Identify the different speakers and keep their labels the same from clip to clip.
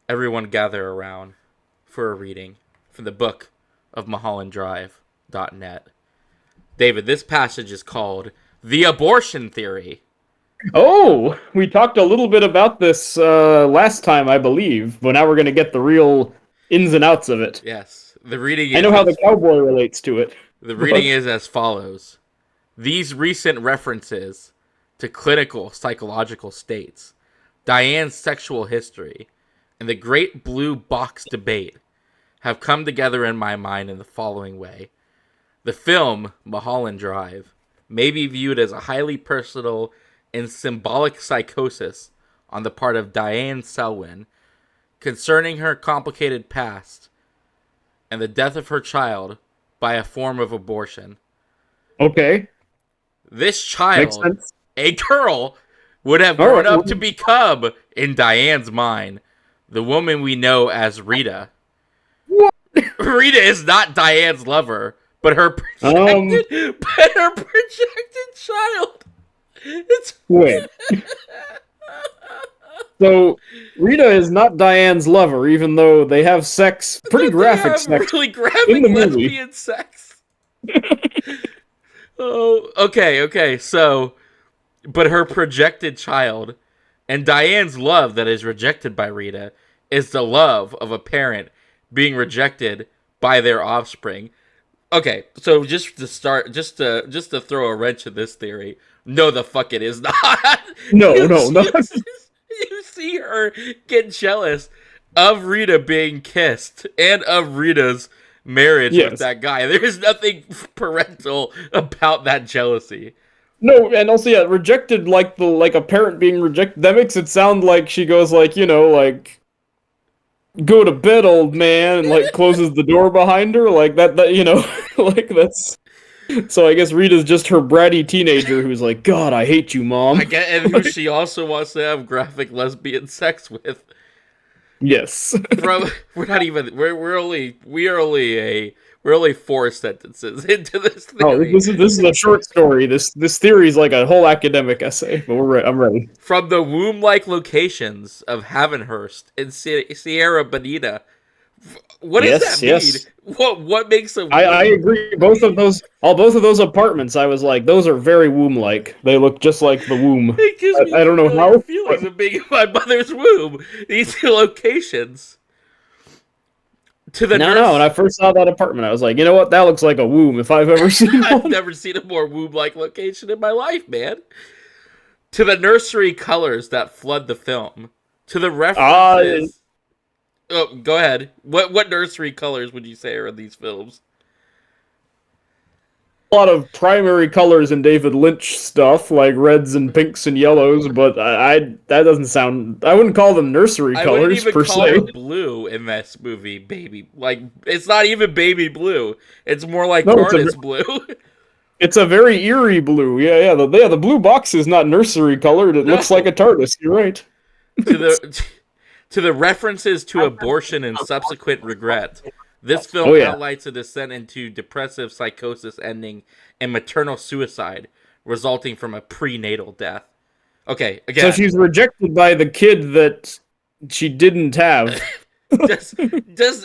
Speaker 1: Everyone gather around for a reading from the book of MulhollandDrive.net. David, this passage is called The Abortion Theory.
Speaker 2: Oh, we talked a little bit about this last time, I believe, but now we're going to get the real ins and outs of it.
Speaker 1: Yes, the reading
Speaker 2: I
Speaker 1: is
Speaker 2: know how the
Speaker 1: as,
Speaker 2: cowboy relates to it.
Speaker 1: the reading
Speaker 2: But
Speaker 1: is as follows. These recent references to clinical psychological states, Diane's sexual history, and the great blue box debate have come together in my mind in the following way. The film, Mulholland Drive, may be viewed as a highly personal and symbolic psychosis on the part of Diane Selwyn concerning her complicated past and the death of her child by a form of abortion.
Speaker 2: okay,
Speaker 1: This
Speaker 2: makes
Speaker 1: child,
Speaker 2: sense.
Speaker 1: a girl, would have
Speaker 2: All
Speaker 1: grown
Speaker 2: right.
Speaker 1: up to become, in Diane's mind, the woman we know as Rita.
Speaker 2: What?
Speaker 1: Rita is not Diane's lover, but her
Speaker 2: Um,
Speaker 1: projected, child. It's
Speaker 2: wait. So Rita is not Diane's lover, even though they have sex, pretty
Speaker 1: that they
Speaker 2: graphic
Speaker 1: have
Speaker 2: sex,
Speaker 1: really
Speaker 2: in
Speaker 1: graphic
Speaker 2: the movie.
Speaker 1: lesbian sex. Oh, okay. So, but her projected child and Diane's love that is rejected by Rita is the love of a parent being rejected by their offspring. Okay, so just to throw a wrench in this theory, no, the fuck it is not.
Speaker 2: No,
Speaker 1: you,
Speaker 2: no, no.
Speaker 1: you see her get jealous of Rita being kissed and of Rita's marriage with
Speaker 2: Yes.
Speaker 1: that guy. There's nothing parental about that jealousy.
Speaker 2: No, and also yeah, rejected like a parent being rejected. That makes it sound like she goes like, like go to bed, old man, and like closes the door behind her, like that, like that's. So I guess Rita's just her bratty teenager who's like, God, I hate you,
Speaker 1: I
Speaker 2: mom.
Speaker 1: get, and who she also wants to have graphic lesbian sex with.
Speaker 2: Yes.
Speaker 1: Bro, we're not even. We're only four sentences into this
Speaker 2: Oh,
Speaker 1: theory.
Speaker 2: this is a short story. This theory is like a whole academic essay, but I'm ready.
Speaker 1: From the womb-like locations of Havenhurst and Sierra Bonita. What does
Speaker 2: Yes,
Speaker 1: that mean?
Speaker 2: yes.
Speaker 1: What makes a
Speaker 2: I
Speaker 1: womb?
Speaker 2: agree. Both of those apartments, I was like, those are very womb-like. They look just like the womb.
Speaker 1: It gives me
Speaker 2: I don't know
Speaker 1: familiar
Speaker 2: how,
Speaker 1: feelings
Speaker 2: but
Speaker 1: of being in my mother's womb. These two locations. To the
Speaker 2: no. When
Speaker 1: nurse,
Speaker 2: I first saw that apartment, I was like, you know what? That looks like a womb if I've ever seen
Speaker 1: I've
Speaker 2: one.
Speaker 1: never seen a more womb-like location in my life, man. To the nursery colors that flood the film. To the
Speaker 2: Ah,
Speaker 1: references. Oh, go ahead. What nursery colors would you say are in these films?
Speaker 2: a lot of primary colors in David Lynch stuff, like reds and pinks and yellows, but I that doesn't sound. I wouldn't call them nursery
Speaker 1: I wouldn't
Speaker 2: colors
Speaker 1: even
Speaker 2: per
Speaker 1: call
Speaker 2: se.
Speaker 1: the blue in this movie baby. Like, it's not even baby blue. It's more like
Speaker 2: No,
Speaker 1: TARDIS blue.
Speaker 2: it's a very eerie blue. The blue box is not nursery colored. It looks like
Speaker 1: No.
Speaker 2: a TARDIS. You're right.
Speaker 1: To the to the references to abortion and subsequent regret. This
Speaker 2: Oh
Speaker 1: film
Speaker 2: yeah.
Speaker 1: highlights a descent into depressive psychosis ending in maternal suicide resulting from a prenatal death. Okay,
Speaker 2: So
Speaker 1: again,
Speaker 2: she's rejected by the kid that she didn't have.
Speaker 1: does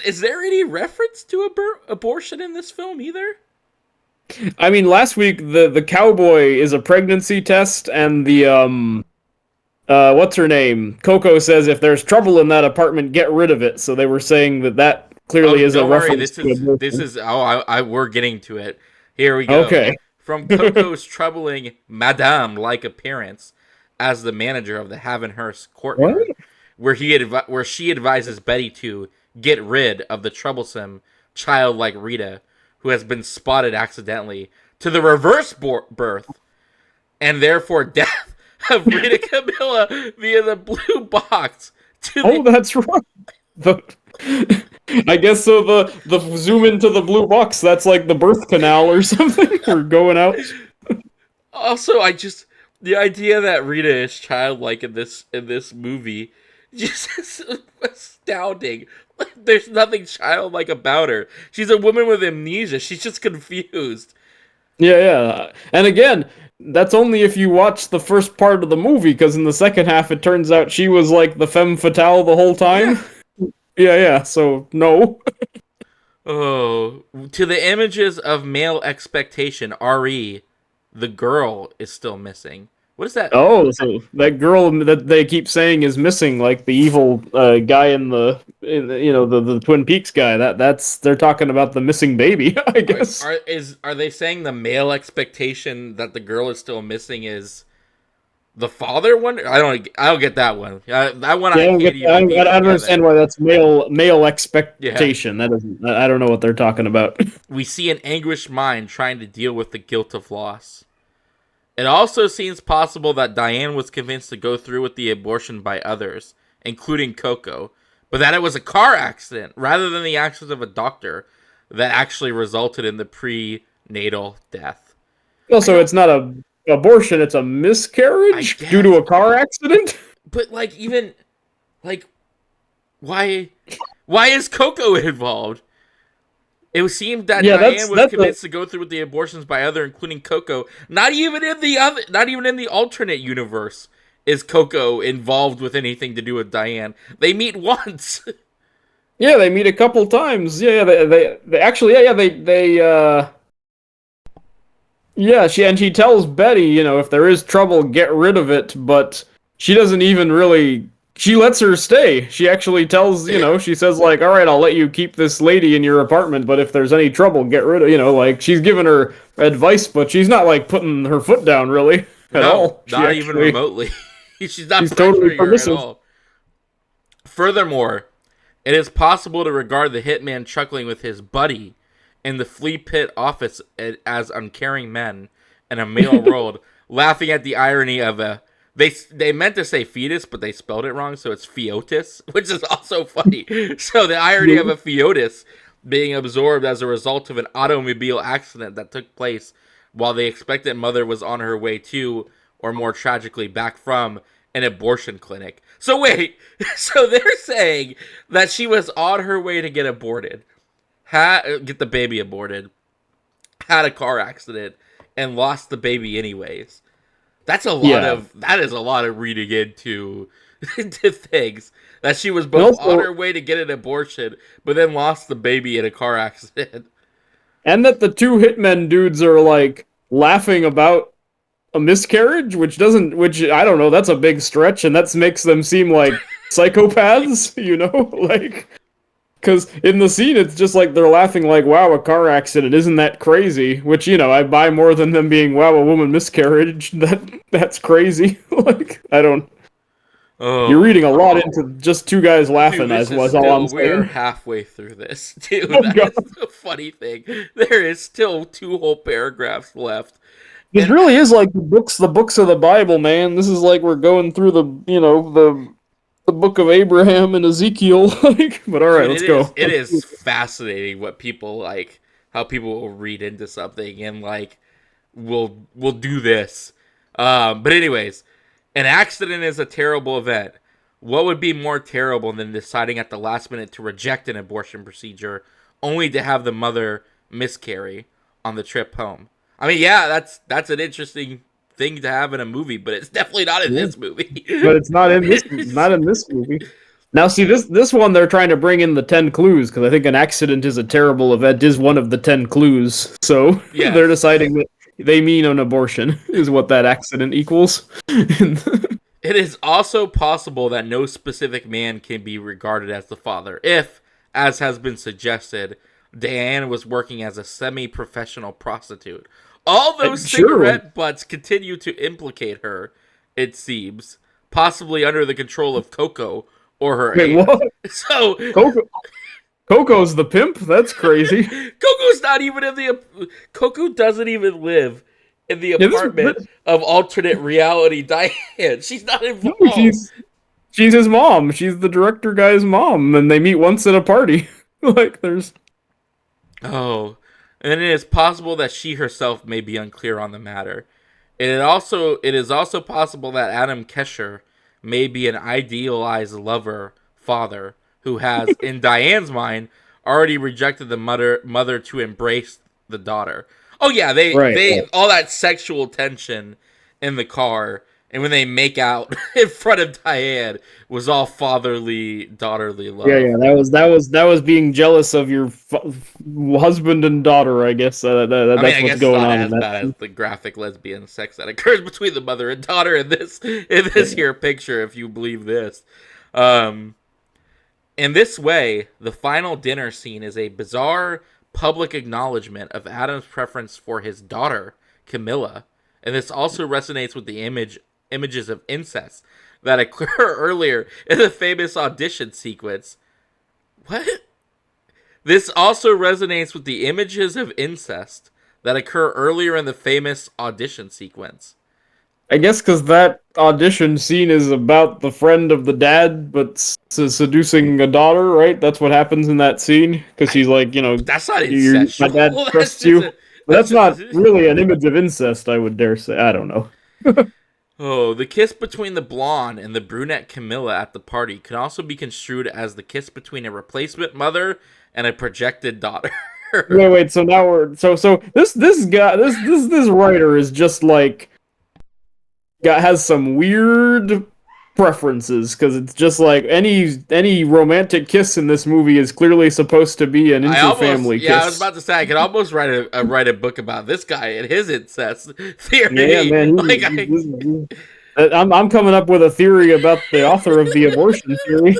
Speaker 1: is there any reference to abortion in this film either?
Speaker 2: I mean, last week the cowboy is a pregnancy test, and the what's her name? Coco says if there's trouble in that apartment, get rid of it. So they were saying that
Speaker 1: Oh,
Speaker 2: clearly is a
Speaker 1: don't worry.
Speaker 2: reference
Speaker 1: This
Speaker 2: to
Speaker 1: is this
Speaker 2: abortion.
Speaker 1: is. Oh, we're getting to it. Here we go.
Speaker 2: Okay.
Speaker 1: From Coco's troubling Madame-like appearance as the manager of the Havenhurst
Speaker 2: What?
Speaker 1: courtyard, where she advises Betty to get rid of the troublesome childlike Rita, who has been spotted accidentally, to the reverse birth and therefore death of Rita Camilla via the blue box to
Speaker 2: Oh,
Speaker 1: the
Speaker 2: that's right. The, I guess so. The zoom into the blue box. That's like the birth canal or something. We're going out.
Speaker 1: Also, the idea that Rita is childlike in this movie just is astounding. Like, there's nothing childlike about her. She's a woman with amnesia. She's just confused.
Speaker 2: Yeah. And again, that's only if you watch the first part of the movie, because in the second half, it turns out she was like the femme fatale the whole time. Yeah. So no.
Speaker 1: Oh, to the images of male expectation, RE, the girl is still missing. What is that?
Speaker 2: Oh, so that girl that they keep saying is missing, like the evil guy in the Twin Peaks guy. That's they're talking about the missing baby, I
Speaker 1: Are
Speaker 2: guess.
Speaker 1: are they saying the male expectation that the girl is still missing is the father one? I don't get that one. That one
Speaker 2: Yeah,
Speaker 1: I can't
Speaker 2: I
Speaker 1: even
Speaker 2: don't,
Speaker 1: piece
Speaker 2: I don't understand
Speaker 1: together.
Speaker 2: why that's male
Speaker 1: Yeah.
Speaker 2: expectation. That doesn't. I don't know what they're talking about.
Speaker 1: We see an anguished mind trying to deal with the guilt of loss. It also seems possible that Diane was convinced to go through with the abortion by others, including Coco, but that it was a car accident rather than the actions of a doctor that actually resulted in the prenatal death. I
Speaker 2: Also,
Speaker 1: don't,
Speaker 2: it's not a abortion; it's a
Speaker 1: I
Speaker 2: miscarriage due to
Speaker 1: guess,
Speaker 2: a car accident.
Speaker 1: but like even like why why is Coco involved? It seemed that
Speaker 2: Yeah,
Speaker 1: Diane was
Speaker 2: that's a
Speaker 1: convinced to go through with the abortions by other, including Coco. Not even in the alternate universe is Coco involved with anything to do with Diane. They meet once.
Speaker 2: yeah. They meet a couple times. Yeah, they actually yeah. She tells Betty, if there is trouble, get rid of it. But she doesn't even really. She lets her stay. She actually tells, she says like, "All right, I'll let you keep this lady in your apartment, but if there's any trouble, get rid of." Like she's giving her advice, but she's not like putting her foot down really at
Speaker 1: No,
Speaker 2: all.
Speaker 1: not even remotely. She's not
Speaker 2: She's totally
Speaker 1: pressuring her at
Speaker 2: permissive.
Speaker 1: all. Furthermore, it is possible to regard the hitman chuckling with his buddy in the flea pit office as uncaring men in a male world, laughing at the irony of a. They meant to say fetus, but they spelled it wrong, so it's feotis, which is also funny. So the irony of a feotis being absorbed as a result of an automobile accident that took place while the expectant mother was on her way to, or more tragically, back from an abortion clinic. So wait, so they're saying that she was on her way to get aborted, get the baby aborted, had a car accident, and lost the baby anyways.
Speaker 2: Yeah.
Speaker 1: That is a lot of reading into into things. That she was
Speaker 2: And
Speaker 1: both on
Speaker 2: also,
Speaker 1: her way to get an abortion, but then lost the baby in a car accident.
Speaker 2: and that the two hitmen dudes are like laughing about a miscarriage, which I don't know, that's a big stretch, and that makes them seem like psychopaths, like because in the scene it's just like they're laughing like, "Wow, a car accident, isn't that crazy?" Which I buy more than them being, "Wow, a woman miscarriage." That's crazy. Like I don't. You're
Speaker 1: Oh,
Speaker 2: reading a lot into just two guys
Speaker 1: dude,
Speaker 2: laughing,
Speaker 1: this
Speaker 2: as
Speaker 1: is
Speaker 2: was all I'm
Speaker 1: still we're
Speaker 2: saying.
Speaker 1: halfway through this, dude.
Speaker 2: Oh
Speaker 1: That
Speaker 2: god.
Speaker 1: is the funny thing. There is still two whole paragraphs left,
Speaker 2: This
Speaker 1: and
Speaker 2: really is like the books of the Bible, man. This is like we're going through the book of Abraham and Ezekiel. Like, but all right,
Speaker 1: dude,
Speaker 2: let's go.
Speaker 1: it is fascinating what people like, how people will read into something and like will do this. But anyways, an accident is a terrible event. What would be more terrible than deciding at the last minute to reject an abortion procedure, only to have the mother miscarry on the trip home? I mean, yeah, that's an interesting thing to have in a movie, but it's definitely not in
Speaker 2: Yeah.
Speaker 1: this movie.
Speaker 2: But it's not in this movie. Now, see this one they're trying to bring in the 10 clues because I think an accident is a terrible event is one of the 10 clues. So they're
Speaker 1: Yes.
Speaker 2: deciding that they mean an abortion is what that accident equals.
Speaker 1: It is also possible that no specific man can be regarded as the father if, as has been suggested, Diane was working as a semi-professional prostitute. All those
Speaker 2: Sure.
Speaker 1: cigarette butts continue to implicate her, it seems, possibly under the control of Coco or her
Speaker 2: Wait,
Speaker 1: aunt.
Speaker 2: what?
Speaker 1: So,
Speaker 2: Coco Coco's the pimp? That's crazy.
Speaker 1: Coco's not even in the. Coco doesn't even live in the
Speaker 2: Yeah,
Speaker 1: apartment of alternate reality Diane. She's not
Speaker 2: no,
Speaker 1: involved.
Speaker 2: she's his mom. She's the director guy's mom, and they meet once at a party. Like there's
Speaker 1: Oh, and it is possible that she herself may be unclear on the matter. It is also possible that Adam Kesher may be an idealized lover father who has, in Diane's mind, already rejected the mother to embrace the daughter. Oh yeah,
Speaker 2: right.
Speaker 1: they all that sexual tension in the car And when they make out in front of Diane, was all fatherly, daughterly
Speaker 2: Yeah,
Speaker 1: love.
Speaker 2: yeah, that was being jealous of your husband and daughter, I guess.
Speaker 1: I mean,
Speaker 2: That's
Speaker 1: I
Speaker 2: what's
Speaker 1: guess it's
Speaker 2: going
Speaker 1: not
Speaker 2: on in
Speaker 1: as
Speaker 2: that
Speaker 1: bad as
Speaker 2: scene.
Speaker 1: the graphic lesbian sex that occurs between the mother and daughter in this
Speaker 2: Yeah.
Speaker 1: here picture, if you believe this. Um, in this way, the final dinner scene is a bizarre public acknowledgement of Adam's preference for his daughter, Camilla, and this also resonates with the images of incest that occur earlier in the famous audition sequence. What? This also resonates with the images of incest that occur earlier in the famous audition sequence.
Speaker 2: I guess because that audition scene is about the friend of the dad, but seducing a daughter, right? That's what happens in that scene. Because
Speaker 1: I
Speaker 2: he's like,
Speaker 1: That's not
Speaker 2: my dad
Speaker 1: incestual. That's
Speaker 2: trusts
Speaker 1: just
Speaker 2: you.
Speaker 1: a
Speaker 2: But
Speaker 1: that's
Speaker 2: that's
Speaker 1: just
Speaker 2: not
Speaker 1: a,
Speaker 2: really an image of incest, I would dare say. I don't know.
Speaker 1: Oh, the kiss between the blonde and the brunette Camilla at the party can also be construed as the kiss between a replacement mother and a projected daughter.
Speaker 2: Wait. So now so this guy this writer is just like has some weird preferences because it's just like any romantic kiss in this movie is clearly supposed to be an interfamily
Speaker 1: I was
Speaker 2: kiss.
Speaker 1: about to say I could almost write a book about this guy and his incest
Speaker 2: Yeah,
Speaker 1: theory.
Speaker 2: man.
Speaker 1: Like I,
Speaker 2: I'm coming up with a theory about the author of the abortion theory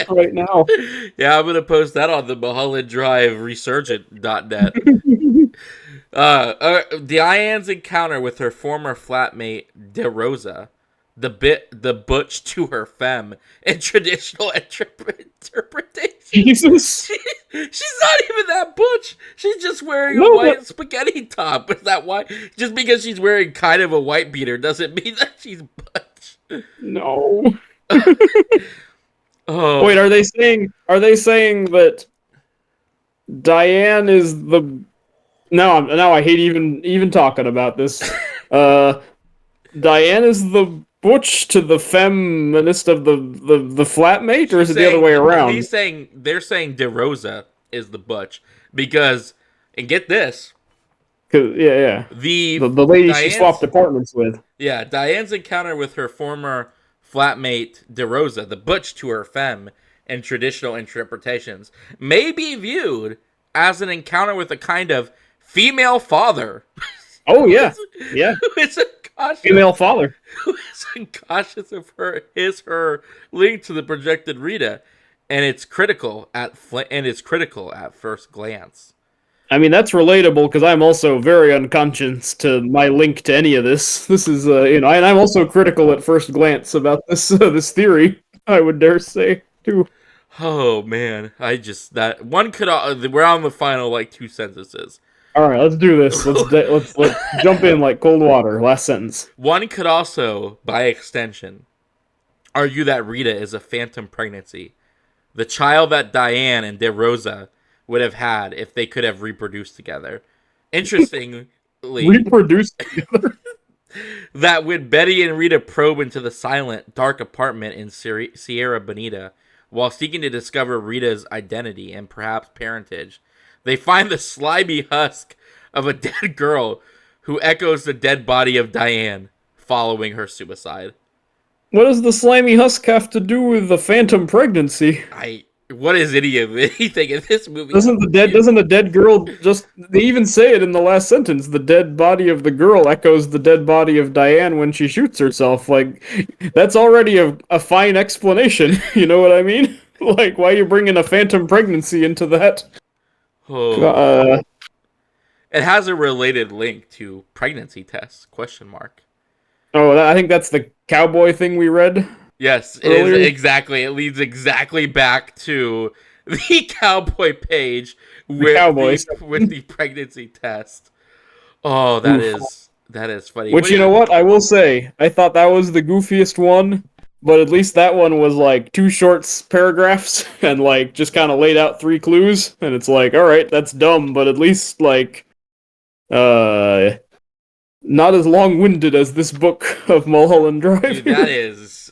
Speaker 2: right now.
Speaker 1: yeah, I'm gonna post that on the Mulholland Drive Resurgent.net. Diane's encounter with her former flatmate DeRosa, the butch to her femme, in traditional interpretation.
Speaker 2: Jesus.
Speaker 1: She's not even that butch. She's just wearing a
Speaker 2: No, but
Speaker 1: white spaghetti top. Is that why? Just because she's wearing kind of a white beater doesn't mean that she's butch.
Speaker 2: no. Wait,
Speaker 1: Oh,
Speaker 2: are they saying that Diane is the now I hate even talking about this. Uh Diane is the butch to the feminist of the flatmate, or is
Speaker 1: she's
Speaker 2: it the other
Speaker 1: saying
Speaker 2: way around?
Speaker 1: they're saying DeRosa is the butch because, and get this,
Speaker 2: 'Cause- yeah.
Speaker 1: the
Speaker 2: The lady she swapped
Speaker 1: Diane's
Speaker 2: apartments with.
Speaker 1: Diane's encounter with her former flatmate DeRosa, the butch to her femme, in traditional interpretations, may be viewed as an encounter with a kind of female father
Speaker 2: Oh
Speaker 1: who
Speaker 2: yeah.
Speaker 1: is
Speaker 2: Yeah.
Speaker 1: who is
Speaker 2: Female father.
Speaker 1: unconscious of her link to the projected Rita, and it's critical at first glance.
Speaker 2: I mean, that's relatable because I'm also very unconscious to my link to any of this. This is, and I'm also critical at first glance about this theory. I would dare say too.
Speaker 1: Oh man, I just that one could. We're on the final like two sentences.
Speaker 2: All right, let's do this. Let's jump in like cold water. Last sentence.
Speaker 1: One could also, by extension, argue that Rita is a phantom pregnancy, the child that Diane and DeRosa would have had if they could have reproduced together. Interestingly,
Speaker 2: Reproduce together.
Speaker 1: that when Betty and Rita probe into the silent, dark apartment in Sierra Bonita, while seeking to discover Rita's identity and perhaps parentage, they find the slimy husk of a dead girl who echoes the dead body of Diane following her suicide.
Speaker 2: What does the slimy husk have to do with the phantom pregnancy?
Speaker 1: What is anything in this movie?
Speaker 2: Doesn't the dead girl just they even say it in the last sentence, the dead body of the girl echoes the dead body of Diane when she shoots herself. Like that's already a fine explanation, you know what I mean? Like why are you bringing a phantom pregnancy into that?
Speaker 1: Oh,
Speaker 2: Uh
Speaker 1: it has a related link to pregnancy tests? Question mark.
Speaker 2: I think that's the cowboy thing we read
Speaker 1: Yes, it is
Speaker 2: earlier.
Speaker 1: exactly. It leads exactly back to the cowboy page
Speaker 2: The cowboys.
Speaker 1: with the pregnancy test. Oh,
Speaker 2: Oof.
Speaker 1: that is funny. What
Speaker 2: Which
Speaker 1: do
Speaker 2: you know
Speaker 1: you?
Speaker 2: what? I will say, I thought that was the goofiest one, but at least that one was like two short paragraphs and like just kind of laid out three clues, and it's like, all right, that's dumb, but at least like uh not as long-winded as this book of Mulholland Drive
Speaker 1: Dude, that
Speaker 2: here.
Speaker 1: is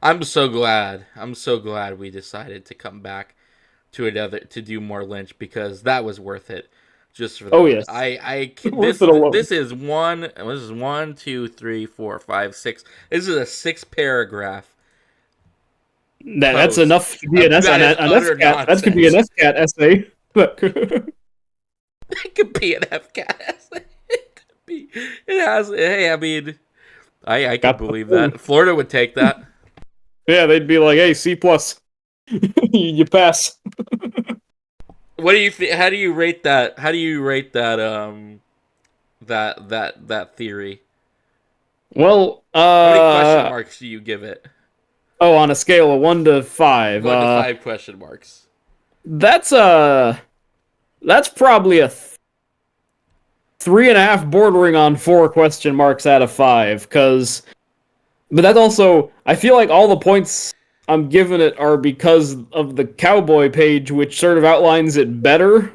Speaker 1: I'm so glad. I'm so glad we decided to come back to do more Lynch because that was worth it. just for
Speaker 2: Oh
Speaker 1: that.
Speaker 2: yes,
Speaker 1: This
Speaker 2: worth it alone.
Speaker 1: this is one, two, three, four, five, six. This is a 6 paragraph
Speaker 2: That's
Speaker 1: post
Speaker 2: enough to be
Speaker 1: that is
Speaker 2: an
Speaker 1: utter
Speaker 2: SCAT. That could be an
Speaker 1: nonsense.
Speaker 2: SCAT essay.
Speaker 1: It could be an FCAT. It could be. It has. Hey, I mean, I could
Speaker 2: Got the
Speaker 1: believe
Speaker 2: thing.
Speaker 1: that. Florida would take that.
Speaker 2: Yeah, they'd be like, "Hey, C plus, you pass."
Speaker 1: What do you think? How do you rate that? How do you rate that? That theory.
Speaker 2: Well,
Speaker 1: How many question marks do you give it?
Speaker 2: oh, on a scale of 1 to 5,
Speaker 1: 1 to 5 question marks.
Speaker 2: that's that's probably a 3.5, bordering on 4 question marks out of 5. But that's also, I feel like all the points I'm giving it are because of the cowboy page, which sort of outlines it better.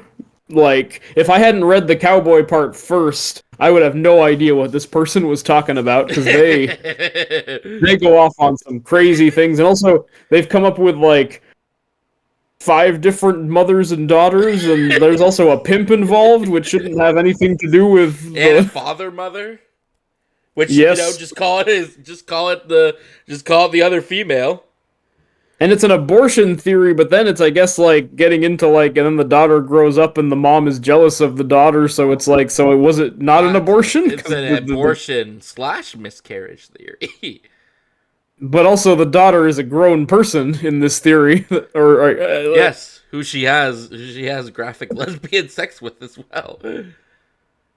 Speaker 2: Like, if I hadn't read the cowboy part first, I would have no idea what this person was talking about, because they go off on some crazy things, and also they've come up with like 5 different mothers and daughters, and there's also a pimp involved, which shouldn't have anything to do with
Speaker 1: And a
Speaker 2: the.
Speaker 1: father mother, which
Speaker 2: Yes,
Speaker 1: just call it the other female.
Speaker 2: and it's an abortion theory, but then it's, I guess, like getting into like, and then the daughter grows up and the mom is jealous of the daughter, so it's like, so it was it not an abortion?
Speaker 1: It's an abortion slash miscarriage theory.
Speaker 2: But also the daughter is a grown person in this theory,
Speaker 1: Yes, who she has graphic lesbian sex with as well.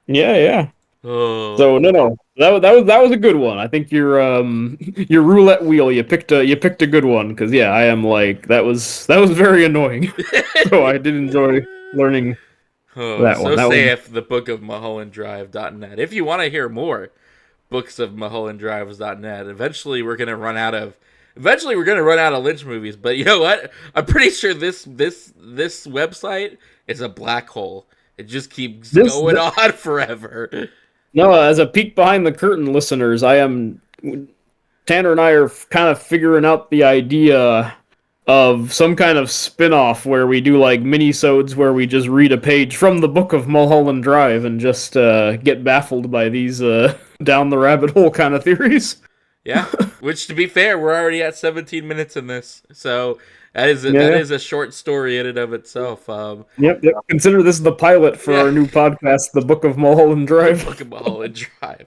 Speaker 2: yeah, yeah.
Speaker 1: Oh,
Speaker 2: So no, that was a good one. I think your roulette wheel, you picked a good one, because yeah, I am like, that was very annoying. So I did enjoy learning
Speaker 1: oh,
Speaker 2: that one.
Speaker 1: so
Speaker 2: That was
Speaker 1: saith the book of MulhollandDrive.net. If you want to hear more books of MulhollandDrives.net, eventually we're gonna run out of Lynch movies. But you know what? I'm pretty sure this website is a black hole. It just keeps
Speaker 2: this,
Speaker 1: going on forever.
Speaker 2: no, as a peek behind the curtain, listeners, Tanner and I are kind of figuring out the idea of some kind of spin-off where we do like mini-sodes where we just read a page from the book of Mulholland Drive and just get baffled by these down the rabbit hole kind of theories.
Speaker 1: Yeah, which to be fair, we're already at 17 minutes in this, so that
Speaker 2: Yeah.
Speaker 1: is a short story in and of itself.
Speaker 2: Yep. Consider this the pilot for
Speaker 1: Yeah,
Speaker 2: our new podcast, The Book of Mulholland
Speaker 1: the
Speaker 2: Drive.
Speaker 1: book of Mulholland Drive.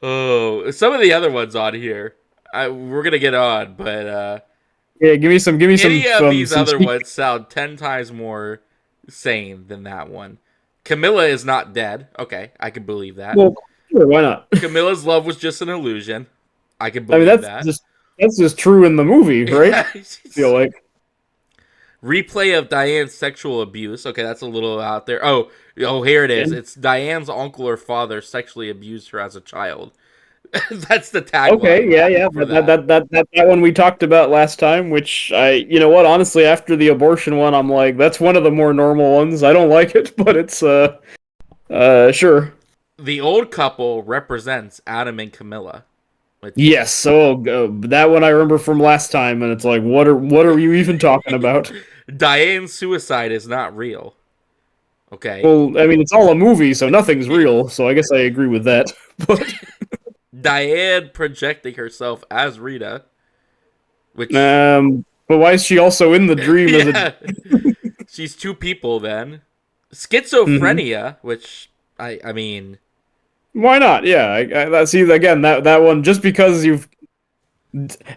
Speaker 1: Oh, some of the other ones on here, we're gonna get on, but
Speaker 2: Yeah, give me some
Speaker 1: any of these
Speaker 2: some
Speaker 1: other
Speaker 2: sneak.
Speaker 1: ones sound 10 times more sane than that one. Camilla is not dead. Okay, I can believe that.
Speaker 2: Well, sure, why not?
Speaker 1: Camilla's love was just an illusion. I can
Speaker 2: I mean,
Speaker 1: believe that.
Speaker 2: that's just true in the movie, right?
Speaker 1: Yeah.
Speaker 2: I feel like.
Speaker 1: Replay of Diane's sexual abuse. Okay, that's a little out there. Oh, here it is.
Speaker 2: Yeah.
Speaker 1: It's Diane's uncle or father sexually abused her as a child. That's the
Speaker 2: Okay,
Speaker 1: tagline
Speaker 2: yeah.
Speaker 1: for
Speaker 2: That one we talked about last time, which you know what, honestly, after the abortion one, I'm like, that's one of the more normal ones. I don't like it, but it's sure.
Speaker 1: The old couple represents Adam and Camilla. Which
Speaker 2: Yes, so that one I remember from last time, and it's like, what are you even talking about?
Speaker 1: Diane's suicide is not real. Okay.
Speaker 2: Well, I mean, it's all a movie, so nothing's real. So I guess I agree with that. But
Speaker 1: Diane projecting herself as Rita, which
Speaker 2: but why is she also in the dream as a?
Speaker 1: yeah, she's two people then.
Speaker 2: Mhm.
Speaker 1: Schizophrenia, which I mean,
Speaker 2: Why not? Yeah, see again that one, just because you've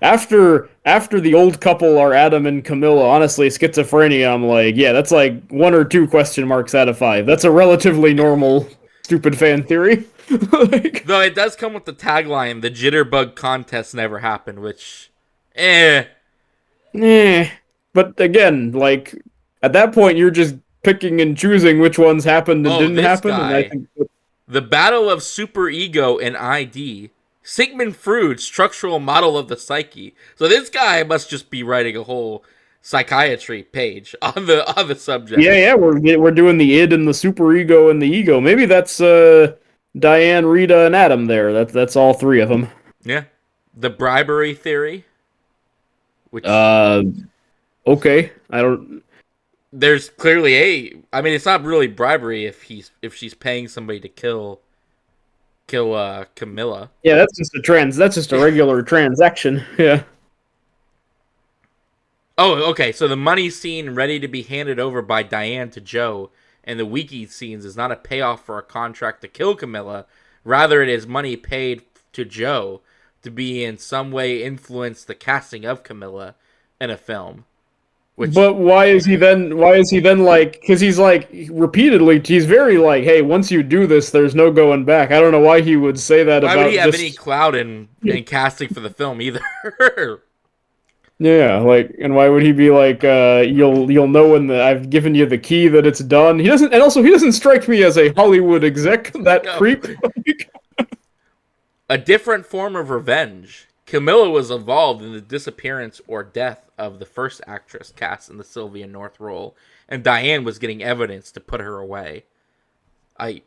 Speaker 2: after the old couple are Adam and Camilla. Honestly, schizophrenia, I'm like, yeah, that's like 1 or 2 question marks out of 5. That's a relatively normal stupid fan theory. Like,
Speaker 1: though it does come with the tagline, "The jitterbug contest never happened," which, eh.
Speaker 2: eh. But again, like at that point, you're just picking and choosing which ones happened and
Speaker 1: Oh,
Speaker 2: didn't
Speaker 1: this
Speaker 2: happen, and I
Speaker 1: guy.
Speaker 2: think.
Speaker 1: The battle of superego and ID. Sigmund Freud, structural model of the psyche. So this guy must just be writing a whole psychiatry page on the subject.
Speaker 2: Yeah, we're doing the id and the superego and the ego. Maybe that's Diane, Rita, and Adam. There, that's all 3 of them.
Speaker 1: Yeah. The bribery theory, which
Speaker 2: Uh, okay. I don't.
Speaker 1: there's clearly I mean, it's not really bribery if she's paying somebody to kill Camilla.
Speaker 2: Yeah, that's just a regular transaction. Yeah.
Speaker 1: Oh, okay. So the money scene ready to be handed over by Diane to Joe and the wiki scenes is not a payoff for a contract to kill Camilla. Rather, it is money paid to Joe to be in some way influence the casting of Camilla in a film. Which
Speaker 2: But why is he then? Why is he then like? Because he's like repeatedly. He's very like, "Hey, once you do this, there's no going back." I don't know why he would say that
Speaker 1: why would
Speaker 2: about
Speaker 1: he have
Speaker 2: just.
Speaker 1: any clout in casting for the film either?
Speaker 2: Yeah, like, and why would he be like, "You'll know when I've given you the key that it's done." He doesn't, and also he doesn't strike me as a Hollywood exec. That
Speaker 1: No.
Speaker 2: creep.
Speaker 1: A different form of revenge. Camilla was involved in the disappearance or death of the first actress cast in the Sylvia North role, and Diane was getting evidence to put her away. I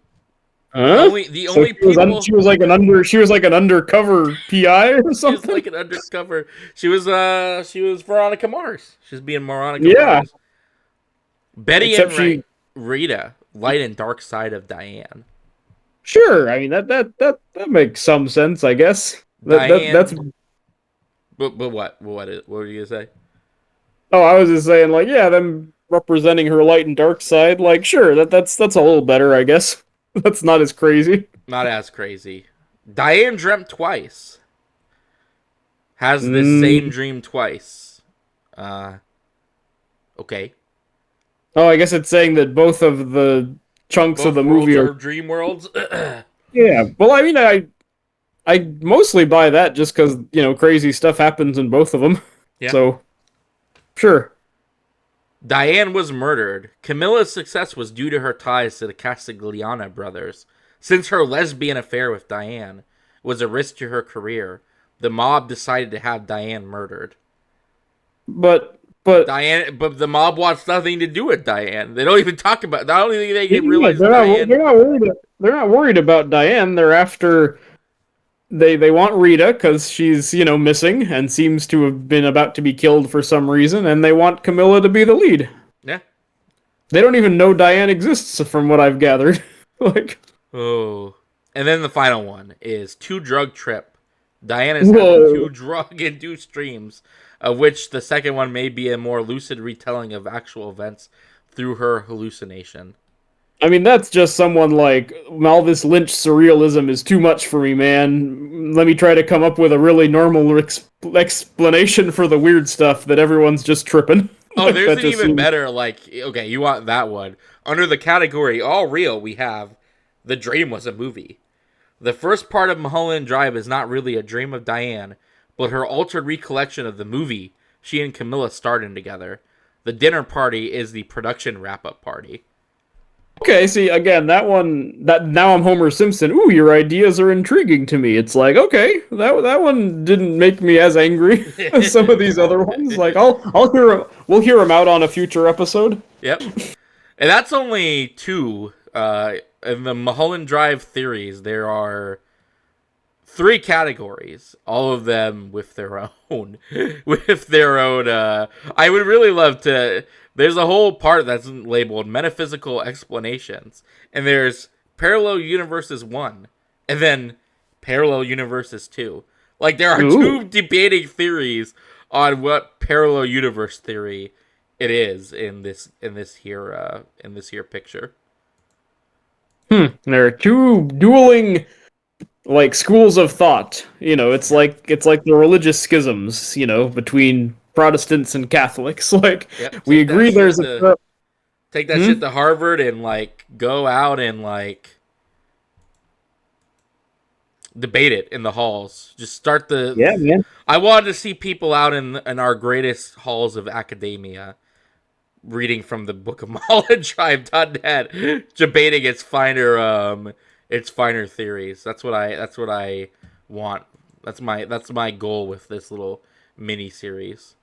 Speaker 2: Huh?
Speaker 1: the
Speaker 2: So
Speaker 1: only people
Speaker 2: she was like an undercover PI or
Speaker 1: she was
Speaker 2: something.
Speaker 1: like an undercover. She was Veronica Mars. She was being Veronica
Speaker 2: Yeah,
Speaker 1: Mars. Betty
Speaker 2: except
Speaker 1: and
Speaker 2: she.
Speaker 1: Rita, light and dark side of Diane.
Speaker 2: Sure, I mean that makes some sense, I guess. That's.
Speaker 1: Diane, but what were you gonna say?
Speaker 2: Oh, I was just saying, like, yeah, them representing her light and dark side, like, sure, that's a little better, I guess. That's not as crazy.
Speaker 1: Not as crazy. Diane dreamt twice. Has this same
Speaker 2: Mm.
Speaker 1: dream twice. Uh, okay.
Speaker 2: Oh, I guess it's saying that both of the chunks of
Speaker 1: Both
Speaker 2: the
Speaker 1: worlds
Speaker 2: movie are.
Speaker 1: are dream worlds.
Speaker 2: Yeah. Well, I mean, I mostly buy that just because crazy stuff happens in both of them.
Speaker 1: Yeah.
Speaker 2: So sure.
Speaker 1: Diane was murdered. Camilla's success was due to her ties to the Castiglione brothers. Since her lesbian affair with Diane was a risk to her career, the mob decided to have Diane murdered.
Speaker 2: But
Speaker 1: But the mob wants nothing to do with Diane. They don't even talk about. I don't think they
Speaker 2: yeah,
Speaker 1: realize Diane.
Speaker 2: they're not worried about Diane. They're after. They want Rita because she's missing and seems to have been about to be killed for some reason, and they want Camilla to be the lead.
Speaker 1: Yeah.
Speaker 2: They don't even know Diane exists, from what I've gathered. Like,
Speaker 1: Oh. And then the final one is two drug trip. Diane is having
Speaker 2: whoa.
Speaker 1: two drug-induced dreams, of which the second one may be a more lucid retelling of actual events through her hallucination.
Speaker 2: I mean, that's just someone like, all this Lynch surrealism is too much for me, man. Let me try to come up with a really normal explanation for the weird stuff that everyone's just tripping.
Speaker 1: Oh,
Speaker 2: Like,
Speaker 1: there's
Speaker 2: that
Speaker 1: an
Speaker 2: just
Speaker 1: even
Speaker 2: seems.
Speaker 1: better, like, okay, you want that one. Under the category All Real, we have The Dream Was a Movie. The first part of Mulholland Drive is not really a dream of Diane, but her altered recollection of the movie she and Camilla starred in together. The dinner party is the production wrap-up party.
Speaker 2: Okay, see, again, that one, that now I'm Homer Simpson. Ooh, your ideas are intriguing to me. It's like, okay, that one didn't make me as angry as some of these other ones. Like, we'll hear them out on a future episode.
Speaker 1: Yep. And that's only two. In the Mulholland Drive theories, there are three categories, all of them with their own, I would really love to. There's a whole part that's labeled metaphysical explanations, and there's parallel universes 1, and then parallel universes 2. Like there are
Speaker 2: Ooh.
Speaker 1: two debating theories on what parallel universe theory it is in this here picture.
Speaker 2: There are two dueling like schools of thought. It's like the religious schisms, between Protestants and Catholics. Like
Speaker 1: Yep.
Speaker 2: we agree there's a.
Speaker 1: Take that
Speaker 2: Hmm?
Speaker 1: shit to Harvard and like go out and like debate it in the halls. Just start
Speaker 2: Yeah, man.
Speaker 1: I wanted to see people out in our greatest halls of academia reading from the Book of MulhollandDrive.net, debating its finer theories. That's what I want. That's my goal with this little mini series.